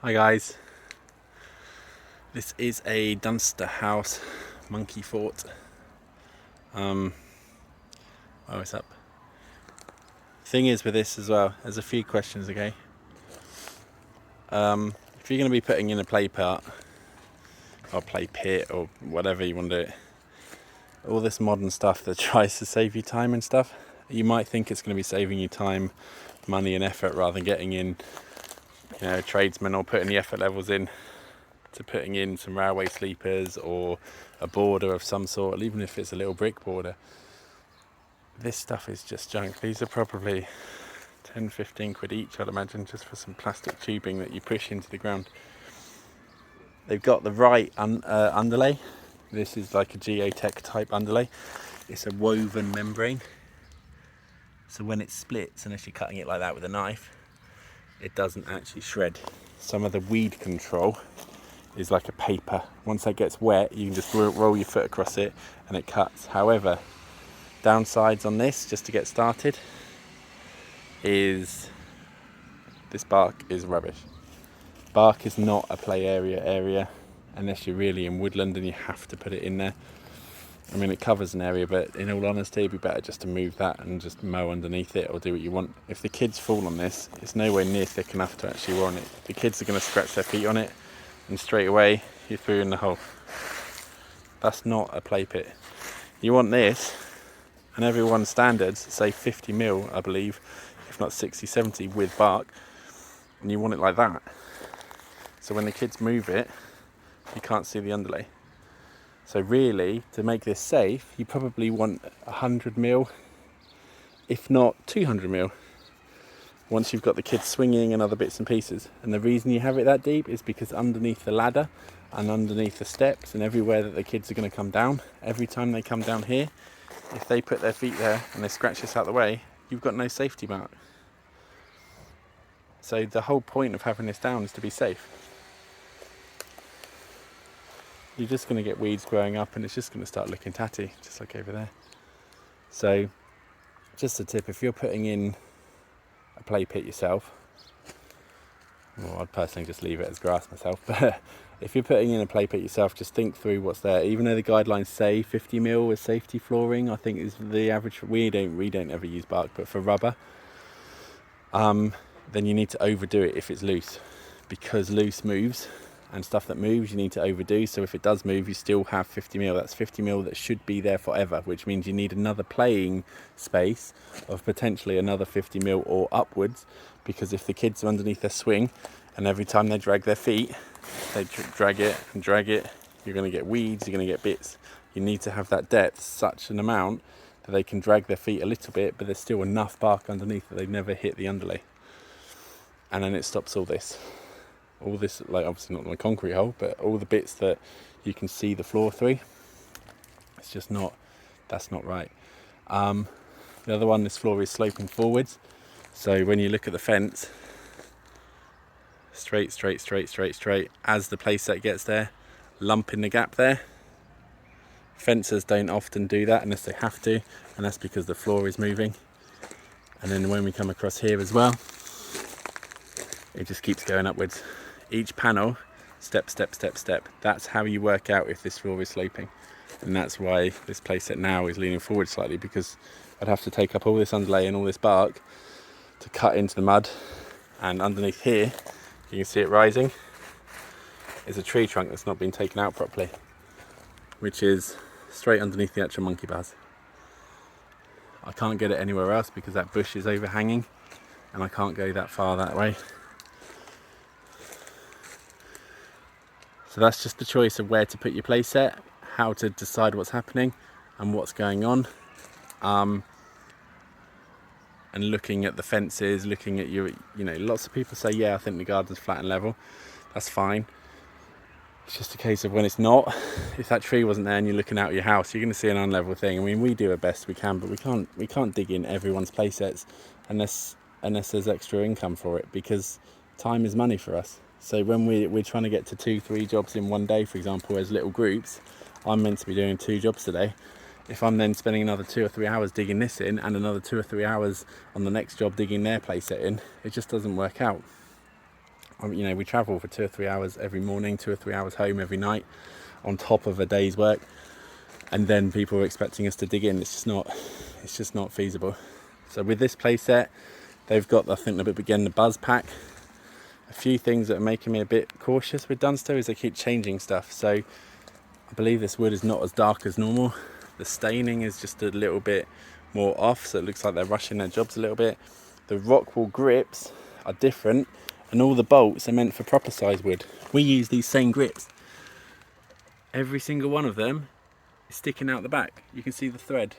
Hi guys, this is a Dunster house monkey fort. Oh, it's up. Thing is with this as well, there's a few questions, okay? If you're going to be putting in a play part or play pit or whatever you want to do it, all this modern stuff that tries to save you time and stuff, you might think it's going to be saving you time, money and effort rather than getting in, tradesmen or putting the effort levels in to putting in some railway sleepers or a border of some sort, even if it's a little brick border. This stuff is just junk. These are probably 10-15 quid each, I'd imagine, just for some plastic tubing that you push into the ground. They've got the right underlay. This is like a geotech type underlay. It's a woven membrane, so when it splits, unless you're cutting it like that with a knife, it doesn't actually shred. Some of the weed control is like a paper. Once that gets wet, you can just roll your foot across it and it cuts. However, downsides on this, just to get started, is this bark is rubbish. Bark is not a play area unless you're really in woodland and you have to put it in there. I mean, it covers an area, but in all honesty, it'd be better just to move that and just mow underneath it or do what you want. If the kids fall on this, it's nowhere near thick enough to actually warrant it. The kids are going to scratch their feet on it and straight away you're through in the hole. That's not a play pit. You want this, and everyone's standards say 50 mil, I believe, if not 60, 70 with bark, and you want it like that. So when the kids move it, you can't see the underlay. So really, to make this safe, you probably want 100 mil, if not 200 mil, once you've got the kids swinging and other bits and pieces. And the reason you have it that deep is because underneath the ladder and underneath the steps and everywhere that the kids are going to come down, every time they come down here, if they put their feet there and they scratch this out of the way, you've got no safety mark. So the whole point of having this down is to be safe. You're just going to get weeds growing up and it's just going to start looking tatty, just like over there. So just a tip, if you're putting in a play pit yourself, well, I'd personally just leave it as grass myself, but if you're putting in a play pit yourself, just think through what's there. Even though the guidelines say 50 mil with safety flooring, I think is the average. We don't ever use bark, but for rubber, then you need to overdo it if it's loose, because loose moves, and stuff that moves you need to overdo. So if it does move, you still have 50 mil. That's 50 mil that should be there forever, which means you need another playing space of potentially another 50 mil or upwards, because if the kids are underneath their swing and every time they drag their feet, they drag it and drag it, you're going to get weeds, you're going to get bits. You need to have that depth, such an amount that they can drag their feet a little bit, but there's still enough bark underneath that they never hit the underlay. And then it stops all this, like obviously not the concrete hole, but all the bits that you can see the floor through. It's just not, that's not right. The other one, this floor is sloping forwards. So when you look at the fence, straight, as the playset gets there, lump in the gap there. Fencers don't often do that unless they have to, and that's because the floor is moving. And then when we come across here as well, it just keeps going upwards. Each panel, step. That's how you work out if this floor is sloping. And that's why this playset now is leaning forward slightly, because I'd have to take up all this underlay and all this bark to cut into the mud. And underneath here, you can see it rising, is a tree trunk that's not been taken out properly, which is straight underneath the actual monkey bars. I can't get it anywhere else because that bush is overhanging and I can't go that far that way. So that's just the choice of where to put your playset, how to decide what's happening and what's going on. And looking at the fences, looking at lots of people say, yeah, I think the garden's flat and level. That's fine. It's just a case of when it's not. If that tree wasn't there and you're looking out at your house, you're going to see an unlevel thing. I mean, we do our best we can, but we can't dig in everyone's playsets unless there's extra income for it, because time is money for us. So when we're trying to get to 2-3 jobs in one day, for example, as little groups, I'm meant to be doing 2 jobs today. If I'm then spending another 2 or 3 hours digging this in and another 2 or 3 hours on the next job digging their playset in, it just doesn't work out. You know, we travel for 2 or 3 hours every morning, 2 or 3 hours home every night, on top of a day's work, and then people are expecting us to dig in. It's just not feasible. So with this play set, they've got, I think, the buzz pack. A few things that are making me a bit cautious with Dunster is they keep changing stuff. So I believe this wood is not as dark as normal. The staining is just a little bit more off, so it looks like they're rushing their jobs a little bit. The rock wool grips are different, and all the bolts are meant for proper size wood. We use these same grips. Every single one of them is sticking out the back. You can see the thread.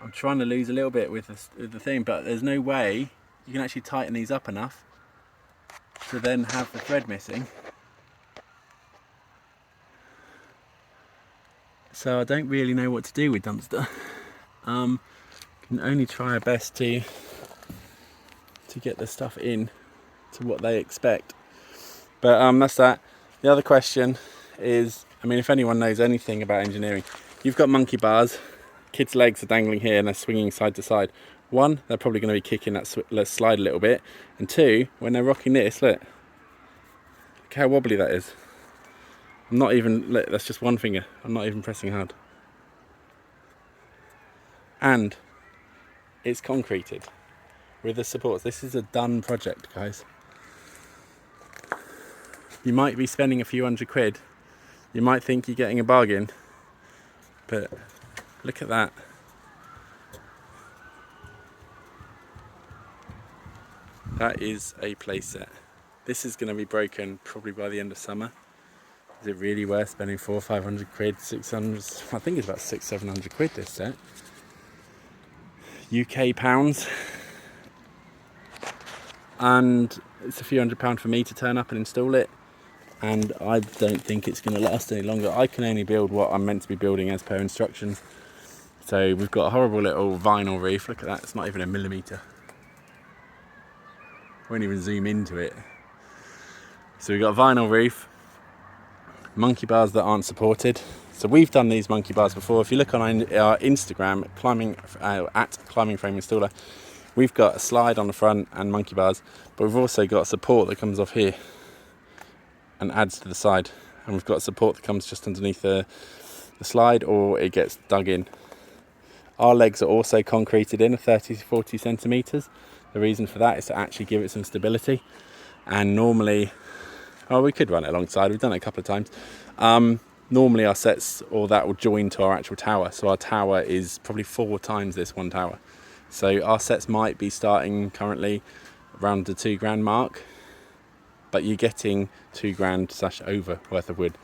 I'm trying to lose a little bit with the thing, but there's no way you can actually tighten these up enough to then have the thread missing. So I don't really know what to do with Dunster. Can only try our best to get the stuff in to what they expect. But that's that. The other question is, I mean, if anyone knows anything about engineering, you've got monkey bars, kids' legs are dangling here and they're swinging side to side. One, they're probably going to be kicking that slide a little bit, and two, when they're rocking this, look how wobbly that is. I'm not even, look, that's just one finger. I'm not even pressing hard. And it's concreted with the supports. This is a done project, guys. You might be spending a few £100. You might think you're getting a bargain, but look at that. That is a play set. This is going to be broken probably by the end of summer. Is it really worth spending 400 or 500 quid, 600? I think it's about 600-700 quid this set. UK pounds. And it's a few £100 for me to turn up and install it. And I don't think it's going to last any longer. I can only build what I'm meant to be building as per instructions. So we've got a horrible little vinyl roof. Look at that, it's not even a millimetre. I won't even zoom into it. So we've got a vinyl roof, monkey bars that aren't supported. So we've done these monkey bars before. If you look on our Instagram, at Climbing Frame Installer, we've got a slide on the front and monkey bars, but we've also got support that comes off here and adds to the side. And we've got support that comes just underneath the slide, or it gets dug in. Our legs are also concreted in 30 to 40 centimetres. The reason for that is to actually give it some stability. And normally, we could run it alongside. We've done it a couple of times. Normally our sets, or that will join to our actual tower. So our tower is probably 4 times this one tower. So our sets might be starting currently around the £2,000 mark, but you're getting £2,000 / over worth of wood.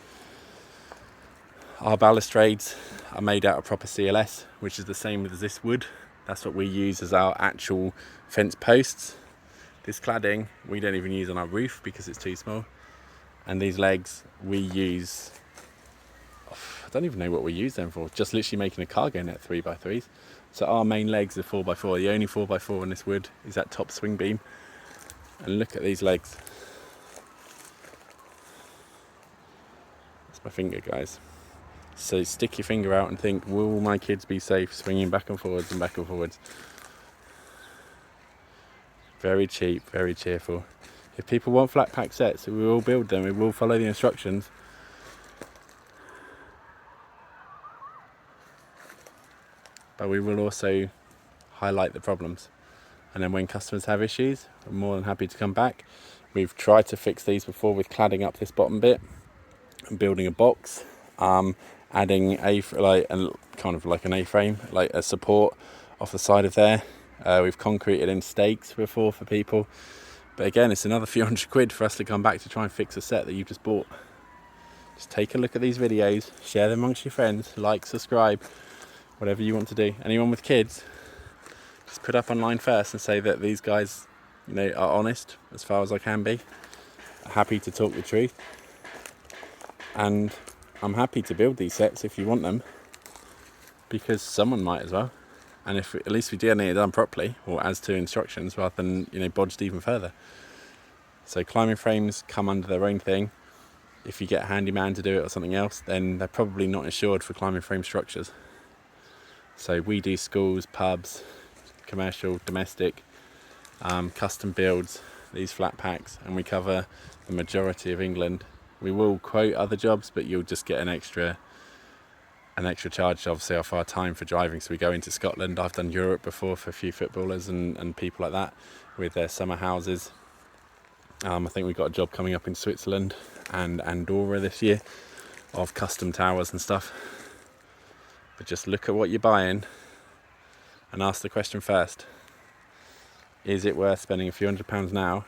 Our balustrades are made out of proper CLS, which is the same as this wood. That's what we use as our actual fence posts. This cladding we don't even use on our roof because it's too small. And these legs we use, I don't even know what we use them for, just literally making a cargo net 3x3s. So our main legs are 4x4. The only 4x4 on this wood is that top swing beam. And look at these legs. That's my finger, guys. So stick your finger out and think, will my kids be safe swinging back and forwards and back and forwards? Very cheap, very cheerful. If people want flat pack sets, we will build them, we will follow the instructions. But we will also highlight the problems. And then when customers have issues, we're more than happy to come back. We've tried to fix these before with cladding up this bottom bit and building a box. Adding kind of like an A-frame, like a support off the side of there. We've concreted in stakes before for people, but again, it's another few £100 for us to come back to try and fix a set that you've just bought. Just take a look at these videos, share them amongst your friends, like, subscribe, whatever you want to do. Anyone with kids, just put up online first and say that these guys, are honest as far as I can be, happy to talk the truth, and I'm happy to build these sets if you want them, because someone might as well. And if at least we do it done properly, or as to instructions, rather than bodged even further. So climbing frames come under their own thing. If you get a handyman to do it or something else, then they're probably not insured for climbing frame structures. So we do schools, pubs, commercial, domestic, custom builds. these flat packs, and we cover the majority of England. We will quote other jobs, but you'll just get an extra charge, obviously, off our time for driving. So we go into Scotland. I've done Europe before for a few footballers and people like that with their summer houses. I think we've got a job coming up in Switzerland and Andorra this year of custom towers and stuff. But just look at what you're buying and ask the question first. Is it worth spending a few £100s now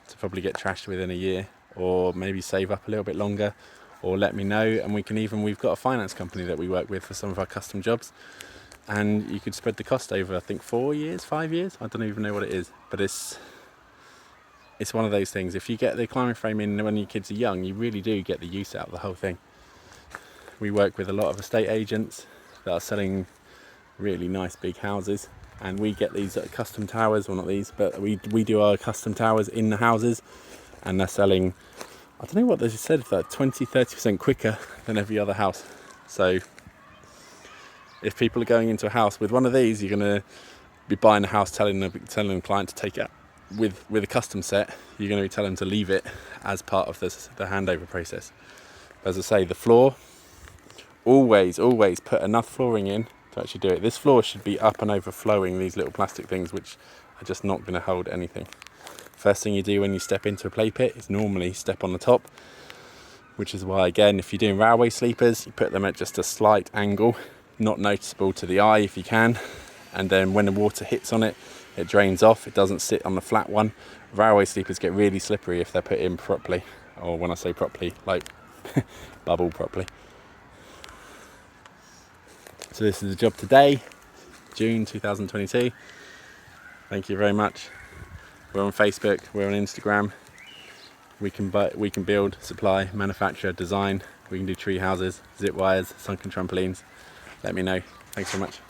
to probably get trashed within a year, or maybe save up a little bit longer? Or let me know, and we've got a finance company that we work with for some of our custom jobs, and you could spread the cost over, I think, 4 years, 5 years, I don't even know what it is, but it's one of those things. If you get the climbing frame in when your kids are young, you really do get the use out of the whole thing. We work with a lot of estate agents that are selling really nice big houses, and we get these custom towers, well, not these, but we do our custom towers in the houses, and they're selling, I don't know what they said, that 20-30% quicker than every other house. So if people are going into a house with one of these, you're going to be buying a house, telling the client to take it with a custom set. You're going to be telling them to leave it as part of the handover process. As I say, the floor, always put enough flooring in to actually do it. This floor should be up and overflowing these little plastic things, which are just not going to hold anything. First thing you do when you step into a play pit is normally step on the top, which is why, again, if you're doing railway sleepers, you put them at just a slight angle, not noticeable to the eye if you can, and then when the water hits on it, it drains off. It doesn't sit on the flat one. Railway sleepers get really slippery if they're put in properly, or when I say properly, like bubble properly. So this is the job today, June 2022. Thank you very much. We're on Facebook, we're on Instagram. We can build, supply, manufacture, design. We can do tree houses, zip wires, sunken trampolines. Let me know. Thanks so much.